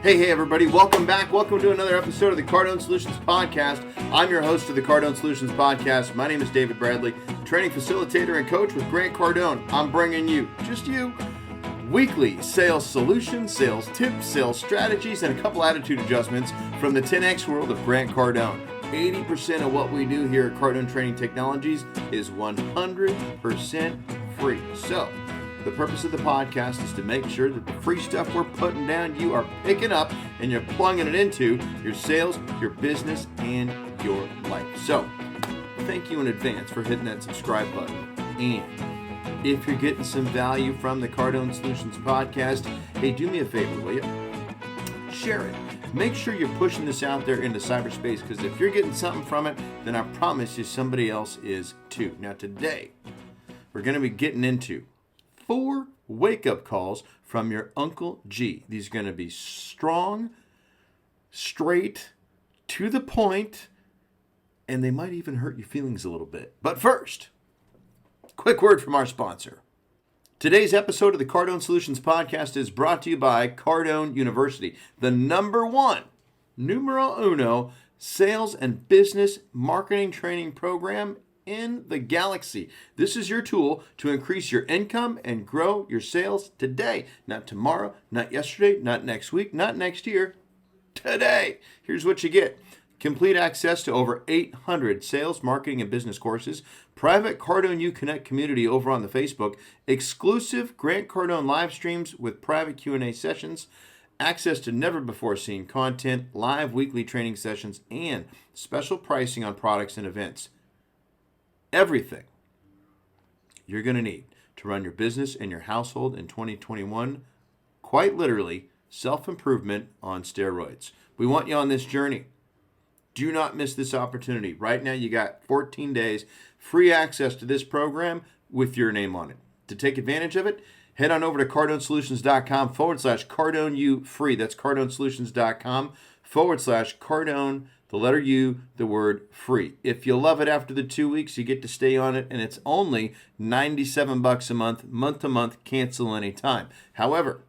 Hey, everybody. Welcome back. Welcome to another episode of the Cardone Solutions Podcast. I'm your host of the Cardone Solutions Podcast. My name is David Bradley, training facilitator and coach with Grant Cardone. I'm bringing you, weekly sales solutions, sales tips, sales strategies, and a couple attitude adjustments from the 10X world of Grant Cardone. 80% of what we do here at Cardone Training Technologies is 100% free. So, the purpose of the podcast is to make sure that the free stuff we're putting down, you are picking up and you're plugging it into your sales, your business, and your life. So, thank you in advance for hitting that subscribe button. And if you're getting some value from the Cardone Solutions Podcast, hey, do me a favor, will you? Share it. Make sure you're pushing this out there into cyberspace, because if you're getting something from it, then I promise you somebody else is too. Now today, we're going to be getting into 4 wake-up calls from your Uncle G. These are going to be strong, straight, to the point, and they might even hurt your feelings a little bit. But first, quick word from our sponsor. Today's episode of the Cardone Solutions Podcast is brought to you by Cardone University, the #1, numero uno, sales and business marketing training program in the galaxy. This is your tool to increase your income and grow your sales today. Not tomorrow, not yesterday, not next week, not next year. Today. Here's what you get. Complete access to over 800 sales, marketing, and business courses, private Cardone U Connect community over on the Facebook, exclusive Grant Cardone live streams with private Q&A sessions, access to never-before-seen content, live weekly training sessions, and special pricing on products and events. Everything you're going to need to run your business and your household in 2021, quite literally, self-improvement on steroids. We want you on this journey. Do not miss this opportunity. Right now, you got 14 days free access to this program with your name on it. To take advantage of it, head on over to cardonesolutions.com/CardoneU free. That's cardonesolutions.com/Cardone, the letter U, the word free. If you love it after the 2 weeks, you get to stay on it, and it's only $97 a month to month, cancel anytime. However,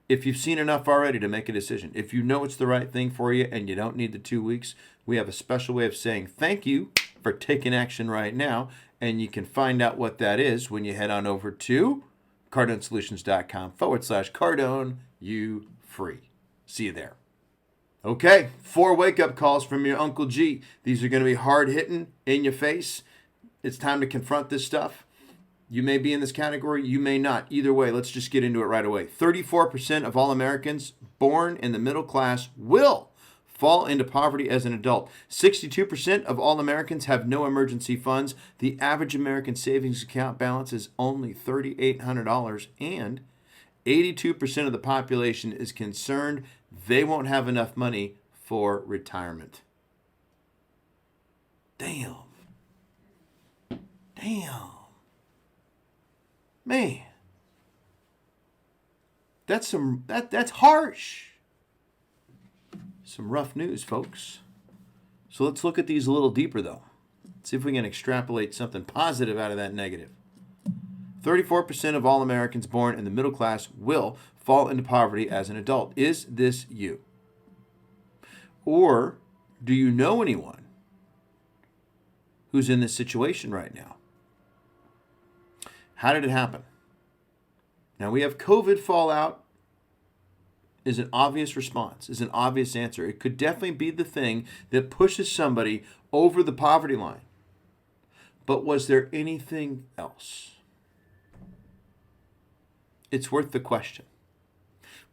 if you've seen enough already to make a decision, if you know it's the right thing for you and you don't need the 2 weeks, we have a special way of saying thank you for taking action right now, and you can find out what that is when you head on over to cardonesolutions.com/CardoneU free. See you there. Okay, 4 wake-up calls from your Uncle G. These are going to be hard-hitting, in your face. It's time to confront this stuff. You may be in this category, you may not. Either way, let's just get into it right away. 34% of all Americans born in the middle class will fall into poverty as an adult. 62% of all Americans have no emergency funds. The average American savings account balance is only $3,800, and 82% of the population is concerned they won't have enough money for retirement. Damn. Man, that's harsh. Some rough news, folks. So let's look at these a little deeper, though. See if we can extrapolate something positive out of that negative. 34% of all Americans born in the middle class will fall into poverty as an adult. Is this you? Or do you know anyone who's in this situation right now? How did it happen? Now, we have COVID fallout is an obvious response, is an obvious answer. It could definitely be the thing that pushes somebody over the poverty line. But was there anything else? It's worth the question.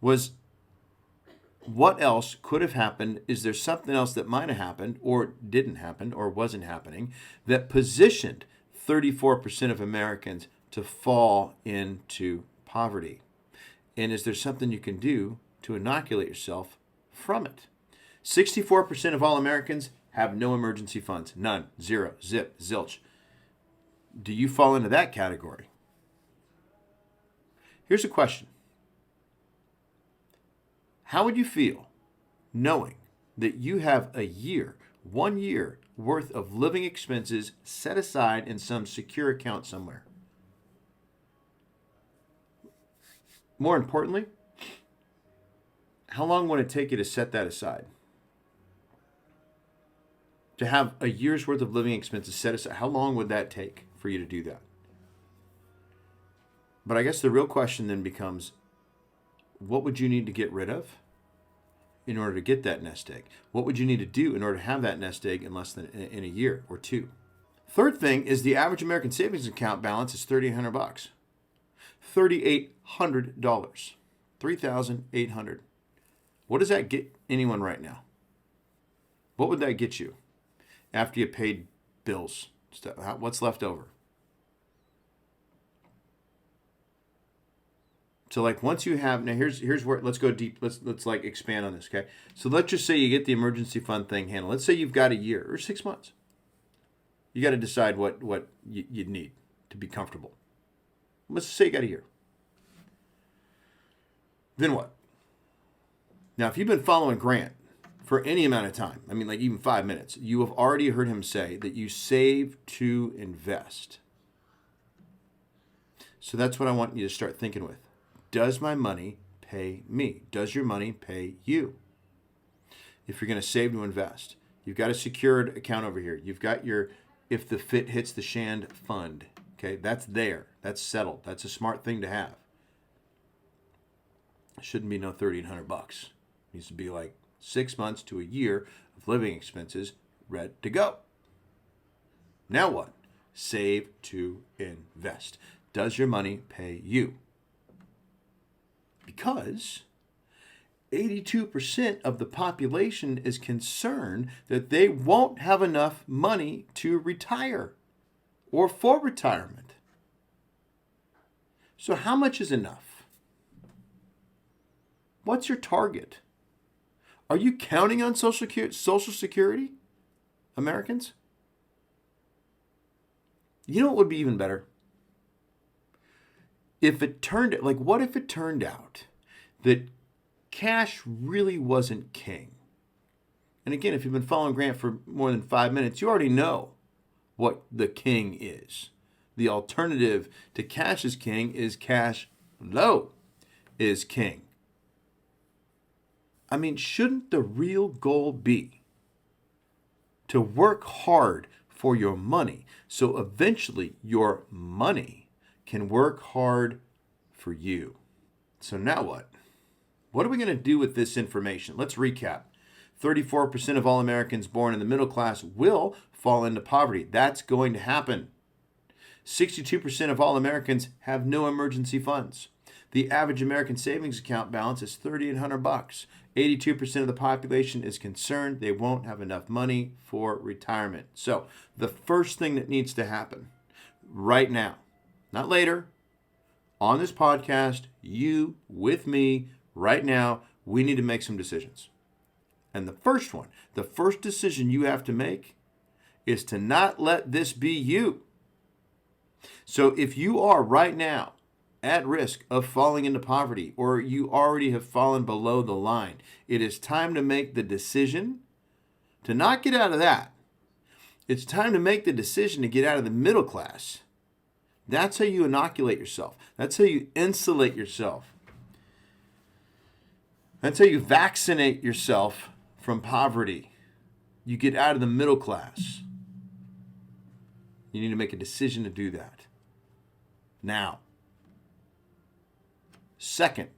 What else could have happened? Is there something else that might have happened or didn't happen or wasn't happening that positioned 34% of Americans to fall into poverty? And is there something you can do to inoculate yourself from it? 64% of all Americans have no emergency funds. None. Zero. Zip. Zilch. Do you fall into that category? Here's a question. How would you feel knowing that you have 1 year worth of living expenses set aside in some secure account somewhere? More importantly, How long would it take you to set that aside? To have a year's worth of living expenses set aside, how long would that take for you to do that? But I guess the real question then becomes, what would you need to get rid of in order to get that nest egg? What would you need to do in order to have that nest egg in a year or two? Third thing is the average American savings account balance is $3,800. $3,800. $3,800. What does that get anyone right now? What would that get you after you paid bills? What's left over? So like once you have, now here's where, let's go deep. Let's like expand on this, okay? So let's just say you get the emergency fund thing handled. Let's say you've got a year or 6 months. You got to decide what you'd need to be comfortable. Let's say you got a year. Then what? Now, if you've been following Grant for any amount of time, I mean like even 5 minutes, you have already heard him say that you save to invest. So that's what I want you to start thinking with. Does my money pay me? Does your money pay you? If you're going to save to invest, you've got a secured account over here. You've got your if the fit hits the shand fund. Okay, that's there. That's settled. That's a smart thing to have. It shouldn't be no $1,300. It needs to be like 6 months to a year of living expenses ready to go. Now what? Save to invest. Does your money pay you? Because 82% of the population is concerned that they won't have enough money to retire or for retirement. So how much is enough? What's your target? Are you counting on Social Security, Americans? You know what would be even better? What if it turned out that cash really wasn't king? And again, if you've been following Grant for more than 5 minutes, you already know what the king is. The alternative to cash is king is cash low is king. I mean, shouldn't the real goal be to work hard for your money so eventually your money can work hard for you? So now what? What are we going to do with this information? Let's recap. 34% of all Americans born in the middle class will fall into poverty. That's going to happen. 62% of all Americans have no emergency funds. The average American savings account balance is $3,800. 82% of the population is concerned they won't have enough money for retirement. So the first thing that needs to happen right now, not later, on this podcast, you with me right now, we need to make some decisions. And the first decision you have to make is to not let this be you. So if you are right now at risk of falling into poverty, or you already have fallen below the line, it is time to make the decision to not get out of that. It's time to make the decision to get out of the middle class. That's how you inoculate yourself. That's how you insulate yourself. That's how you vaccinate yourself from poverty. You get out of the middle class. You need to make a decision to do that now. Second,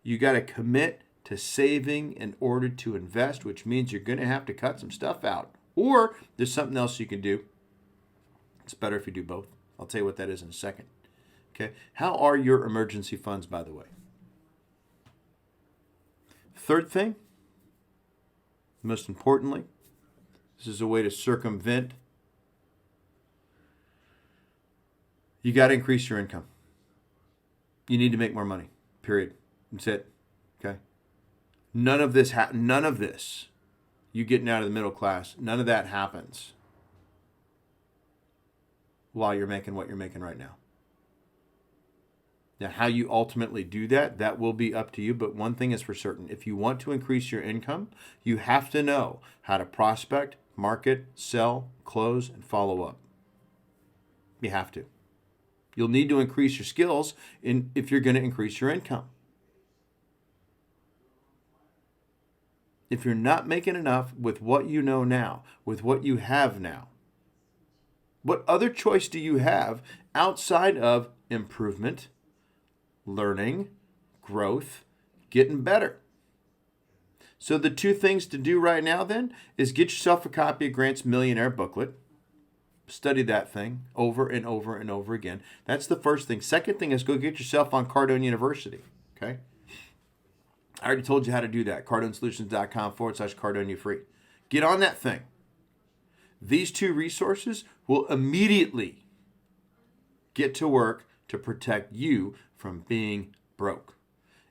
you got to commit to saving in order to invest, which means you're going to have to cut some stuff out. Or there's something else you can do. It's better if you do both. I'll tell you what that is in a second. Okay. How are your emergency funds, by the way? Third thing, most importantly, this is a way to circumvent. You got to increase your income. You need to make more money. Period. That's it. Okay. None of this, you getting out of the middle class, none of that happens while you're making what you're making right now. Now, how you ultimately do that, that will be up to you. But one thing is for certain. If you want to increase your income, you have to know how to prospect, market, sell, close, and follow up. You have to. You'll need to increase your skills if you're going to increase your income. if you're not making enough with what you know now, with what you have now, what other choice do you have outside of improvement, learning, growth, getting better? So the two things to do right now then is get yourself a copy of Grant's Millionaire booklet. Study that thing over and over and over again. That's the first thing. Second thing is go get yourself on Cardone University. Okay? I already told you how to do that. CardoneSolutions.com/Cardone free. Get on that thing. These two resources will immediately get to work to protect you from being broke.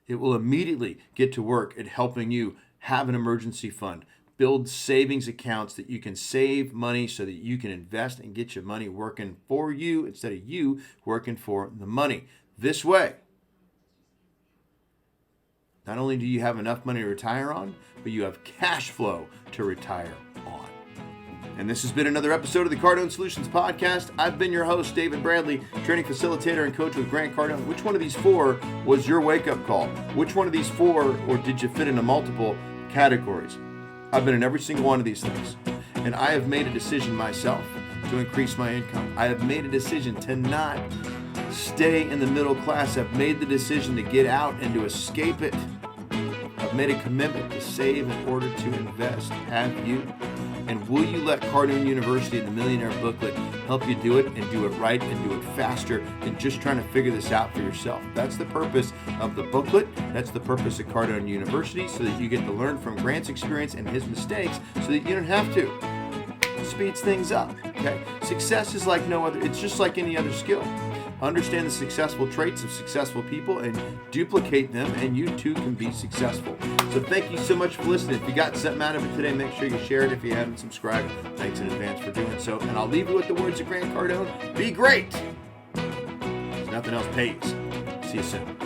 It will immediately get to work at helping you have an emergency fund, build savings accounts that you can save money so that you can invest and get your money working for you instead of you working for the money. This way, not only do you have enough money to retire on, but you have cash flow to retire on. And this has been another episode of the Cardone Solutions Podcast. I've been your host, David Bradley, training facilitator and coach with Grant Cardone. Which one of these four was your wake-up call? Which one of these four, or did you fit into multiple categories? I've been in every single one of these things. And I have made a decision myself to increase my income. I have made a decision to not stay in the middle class. I've made the decision to get out and to escape it. I've made a commitment to save in order to invest. Have you? And will you let Cardone University and the Millionaire Booklet help you do it and do it right and do it faster than just trying to figure this out for yourself? That's the purpose of the booklet. That's the purpose of Cardone University, so that you get to learn from Grant's experience and his mistakes so that you don't have to. It speeds things up. Okay? Success is like no other. It's just like any other skill. Understand the successful traits of successful people and duplicate them, and you too can be successful. So thank you so much for listening. If you got something out of it today, make sure you share it. If you haven't subscribed, thanks in advance for doing so. And I'll leave you with the words of Grant Cardone. Be great. Nothing else pays. See you soon.